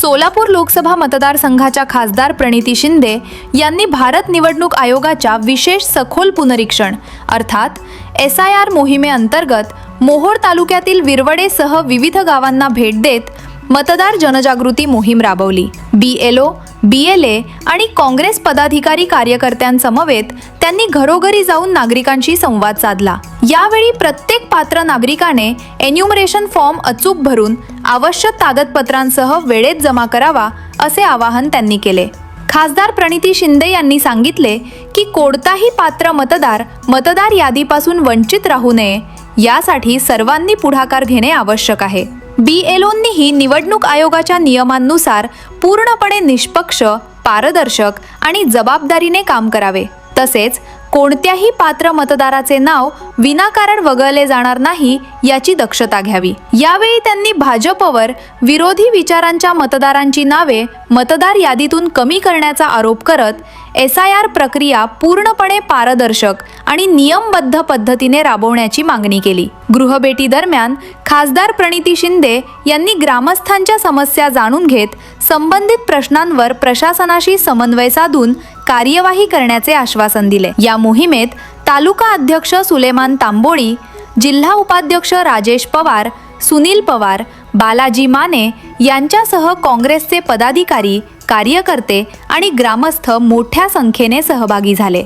सोलापूर लोकसभा मतदारसंघाच्या खासदार प्रणिती शिंदे यांनी भारत निवडणूक आयोगाच्या विशेष सखोल पुनरीक्षण अर्थात SIR मोहिमेअंतर्गत मोहोळ तालुक्यातील विरवडेसह विविध गावांना भेट देत मतदार जनजागृती मोहीम राबवली। BLO, BLA आणि काँग्रेस पदाधिकारी कार्यकर्त्यांसमवेत त्यांनी घरोघरी जाऊन नागरिकांशी संवाद साधला। यावेळी प्रत्येक पात्र नागरिकाने एन्युमरेशन फॉर्म अचूक भरून आवश्यक कागदपत्रांसह वेळेत जमा करावा असे आवाहन त्यांनी केले। खासदार प्रणिती शिंदे यांनी सांगितले की कोणताही पात्र मतदार यादीपासून वंचित राहू नये यासाठी सर्वांनी पुढाकार घेणे आवश्यक आहे। BLOंनीही निवडणूक आयोगाच्या नियमांनुसार पूर्णपणे निष्पक्ष, पारदर्शक आणि जबाबदारीने काम करावे। तसेच कोणत्याही पात्र मतदाराचे नाव विनाकारण वगळले जाणार नाही याची दक्षता घ्यावी। यावेळी त्यांनी भाजपवर विरोधी विचारांच्या मतदारांची नावे मतदार यादीतून कमी करण्याचा आरोप करत SIR प्रक्रिया पूर्णपणे पारदर्शक आणि नियमबद्ध पद्धतीने राबवण्याची मागणी केली। गृहभेटी दरम्यान खासदार प्रणिती शिंदे यांनी ग्रामस्थांच्या समस्या जाणून घेत संबंधित प्रश्नांवर प्रशासनाशी समन्वय साधून कार्यवाही करण्याचे आश्वासन दिले। या मोहिमेत तालुका अध्यक्ष सुलेमान तांबोळी, जिल्हा उपाध्यक्ष राजेश पवार, सुनील पवार, बालाजी माने यांच्यासह काँग्रेसचे पदाधिकारी, कार्यकर्ते आणि ग्रामस्थ मोठ्या संख्येने सहभागी झाले।